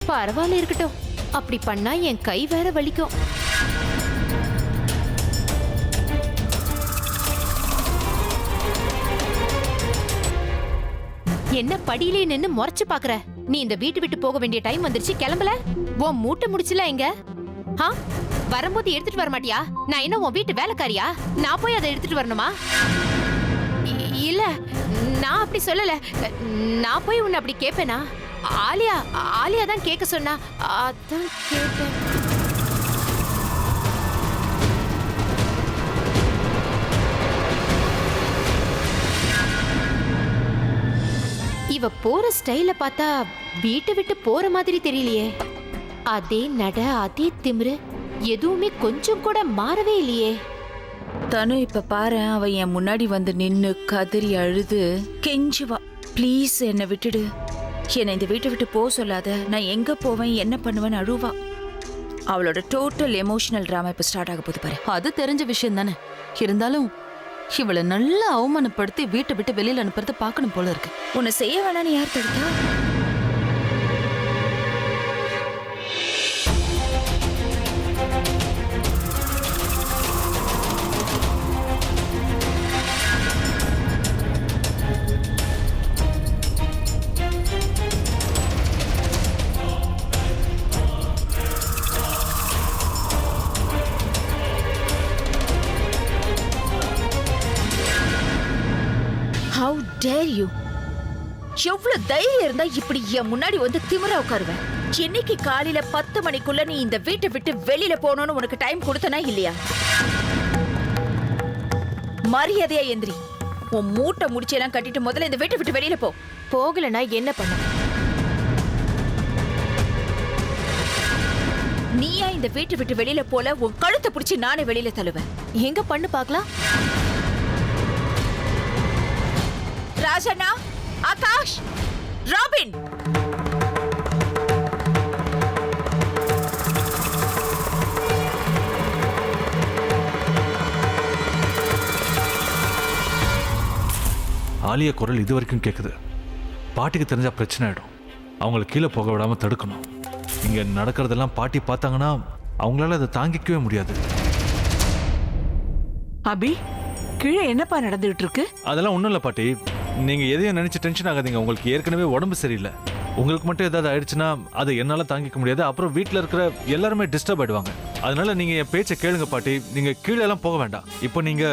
பரவாயில்ல இருக்கட்டும். அப்படி பண்ணா என் கை வேற வலிக்கும். என்ன படியிலே நின்னு முறைச்சு பாக்குற? நீ இந்த வீட்டு விட்டு போக வேண்டிய டைம் வந்துருச்சு, கிளம்பல? உன் மூட்டை முடிச்சுல எங்க? வரும்போது எடுத்துட்டு வர மாட்டியா? நான் என்ன உன் வீட்டு வேலைக்காரியா? நான் போய் அதை எடுத்துட்டு வரணுமா? இல்ல, நான் அப்படி சொல்லல. நான் போய் உன்னை அப்படி கேட்பேனா? ஆலியா தான் கேட்க சொன்னா, அதான் கேட்டேன். இவ போற ஸ்டைல பார்த்தா வீட்டை விட்டு போற மாதிரி தெரியலையே. அதே நட, அதே திமிரு, எதுவுமே கொஞ்சம் கூட மாறவே இல்லையே. தனு இப்ப பாரு, அவ என் முன்னாடி வந்து நின்னு கதறி அழுது கெஞ்சுவா, ப்ளீஸ் என்னை விட்டுடு, என்னை இந்த வீட்டை விட்டு போக சொல்லாத, நான் எங்க போவேன் என்ன பண்ணுவேன்னு அழுவா. அவளோட டோட்டல் எமோஷனல் டிராமா இப்ப ஸ்டார்ட் ஆக போகுது பாரு. அது தெரிஞ்ச விஷயம் தானே. இருந்தாலும் இவளை நல்லா அவமானப்படுத்தி வீட்டை விட்டு வெளியில அனுப்புறத பாக்கணும் போல இருக்கு. உன்னை செய்ய வேணான்னு யார் தடுத்தா? How dare you? எவ்வளவு தைரியம் இருந்தா இப்படி என் முன்னாடி வந்து திமிரா உட்காருவேன்? இன்னைக்கு காலையில 10 மணிக்குள்ள நீ இந்த வீட்டை விட்டு வெளியில போகணும்னு உனக்கு டைம் கொடுத்தனா இல்லையா? மரியாதையா எந்திரி. உன் மூட்டை முடிச்செல்லாம் கட்டிட்டு முதல்ல இந்த வீட்டை விட்டு வெளியில போ. போகலனா என்ன பண்ண? நீயா இந்த வீட்டை விட்டு வெளியில போல உன் கழுத்தை பிடிச்சி நானே வெளியில தள்ளுவேன். எங்க பண்ணு பாக்கலாம்? ராஜண்ணா, ஆகாஷ், ராபின், ஆலியா குரல் இது வரைக்கும் கேக்குது. பாட்டிக்கு தெரிஞ்சா பிரச்சனை ஆயிடும். அவங்கள கீழே போக விடாம தடுக்கணும். இங்க நடக்கிறதெல்லாம் பாட்டி பார்த்தாங்கன்னா அவங்களால அதை தாங்கிக்கவே முடியாது. அபி, கீழே என்னப்பா நடந்துகிட்டு இருக்கு? அதெல்லாம் ஒண்ணும் இல்ல பாட்டி, நீங்க எதையும் நினைச்சு டென்ஷன் ஆகாதீங்க. உங்களுக்கு ஏற்கனவே உடம்பு சரியில்லை. உங்களுக்கு மட்டும் ஏதாவது ஆயிடுச்சுன்னா அதை என்னால தாங்கிக்க முடியாது. அப்புறம் வீட்டுல இருக்கிற எல்லாருமே டிஸ்டர்ப் ஆயிடுவாங்க. அதனால நீங்க என் பேச்சை கேளுங்க பாட்டி. நீங்க கீழே எல்லாம் போக வேண்டாம். இப்போ நீங்க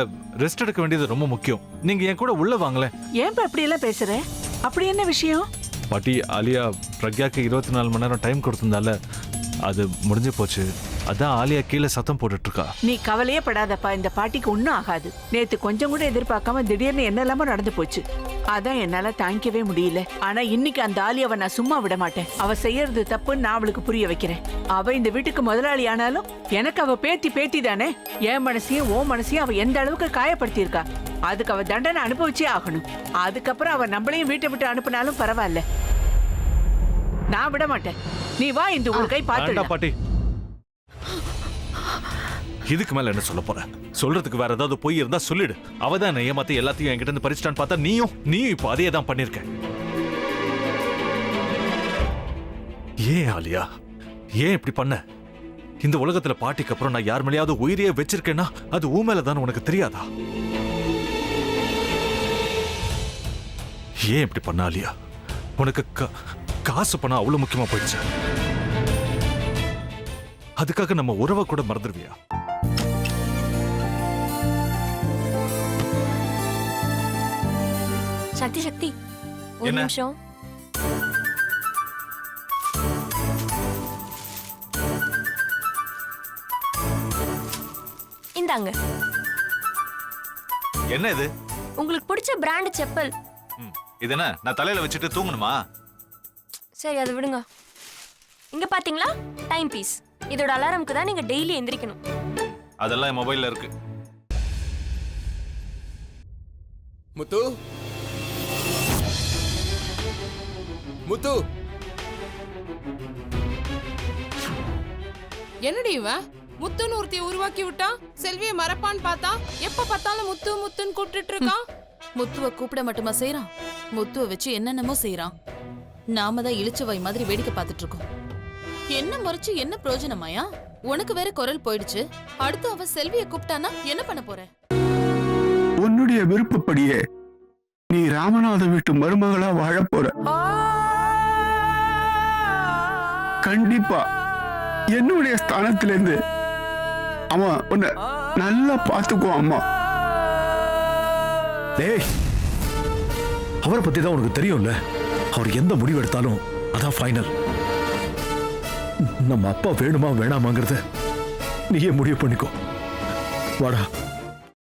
ரெஸ்ட் எடுக்க வேண்டியது ரொம்ப முக்கியம். நீங்க என் கூட உள்ள வாங்களேன். ஏன்பா அப்படி எல்லாம் பேசுற? அப்படி என்ன விஷயம்? பாட்டி, ஆலியா பிரக்யாக்கு 24 மணி நேரம் டைம் கொடுத்திருந்தால அது முடிஞ்சு போச்சு. அதான் ஆலியா கீழே சத்தம் போட்டுட்டு இருக்கா. நீ கவலையே படாதப்பா, இந்த பாட்டிக்கு ஒன்னும் ஆகாது. நேத்து கொஞ்சம் கூட எதிர்பார்க்காம திடீர்னு என்னெல்லாமோ நடந்து போச்சு. அதான் என்னால தாங்கிக்கவே முடியல. ஆனா இன்னைக்கு அந்த ஆலியாவை நான் சும்மா விட மாட்டேன். அவ செய்யறது தப்புன்னு நான் அவளுக்கு புரிய வைக்கிறேன். அவ இந்த வீட்டுக்கு முதலாளி ஆனாலும் எனக்கு அவ பேத்தி தானே. என் மனசையும் ஓ மனசையும் அவ எந்த அளவுக்கு காயப்படுத்தி இருக்கா. அதுக்கு அவ தண்டனை அனுபவிச்சே ஆகணும். அதுக்கப்புறம் அவ நம்மளையும் வீட்டை விட்டு அனுப்பினாலும் பரவாயில்ல, நான் விட மாட்டேன். நீ வா, இந்த ஒரு கை பாத்து. பாட்டி, இதுக்கு மேல என்ன சொல்ல போற? சொல்றதுக்கு வேற ஏதாவது பொய் இருந்தா சொல்லிடு. அவதான் ஏமாத்தி எல்லாத்தையும் என்கிட்ட இருந்து பறிச்சிட்டான்னு பார்த்தா நீயும் இப்ப அதே தான் பண்ணிருக்க. ஏன் ஆலியா, ஏன் இப்படி பண்ண? இந்த உலகத்துல பாட்டிக்கு அப்புறம் நான் யார் மேலேயாவது உயிரையே வச்சிருக்கேன்னா அது ஊ மேலதான் உனக்கு தெரியாதா? ஏன் இப்படி பண்ண ஆலியா? உனக்கு காசு பணம் அவ்வளவு முக்கியமா போயிடுச்சு. அதுக்காக நம்ம உறவை கூட மறந்துடுவியா? சக்தி ஒரு நிமிஷம். இந்தாங்க. என்ன இது? உங்களுக்கு பிடிச்ச பிராண்ட் செப்பல். இது என்ன நான் தலையில வச்சுட்டு தூங்கணுமா? சரி, அதை விடுங்க. இங்க பாத்தீங்களா, டைம் பீஸ். இதோட அலாரம்க்கு தான் நீங்க டெய்லி எந்திரிக்கணும். அதெல்லாம் என் மொபைல்ல இருக்கு. முத்து, முத்து, என்னடி இவன் முத்துன்னு ஒருத்திய உருவாக்கி விட்டான். செல்வியை மறப்பான்னு பார்த்தா எப்ப பார்த்தாலும் முத்து முத்துன்னு கூப்பிட்டு இருக்கான். முத்துவ கூப்பிட மட்டுமா செய்யறான், முத்துவ வச்சு என்னென்னமோ செய்யறான். நாம தான் இழிச்ச வாய் மாதிரி வேடிக்கை பார்த்துட்டு இருக்கோம். என்ன முறைச்சு என்ன பிரயோஜனமாயா? உனக்கு வேற குரல் போயிடுச்சு. அடுத்து அவ செல்விய கூப்பிட்டானா என்ன பண்ண போற? உன்னுடைய விருப்பப்படியே நீ ராமநாத வீட்டு மருமகளா வாழ போற. கண்டிப்பா என்னுடைய ஸ்தானத்திலிருந்து அவன் உன்னை நல்லா பாத்துக்குவான் அம்மா. டேய், அவரை பத்தி தான் உனக்கு தெரியும்ல. அவர் எந்த முடிவு எடுத்தாலும் அதான் ஃபைனல். நம்ம அப்பா வேணுமா வேணாமாங்கிறத நீயே முடிவு பண்ணிக்கோ. வாடா.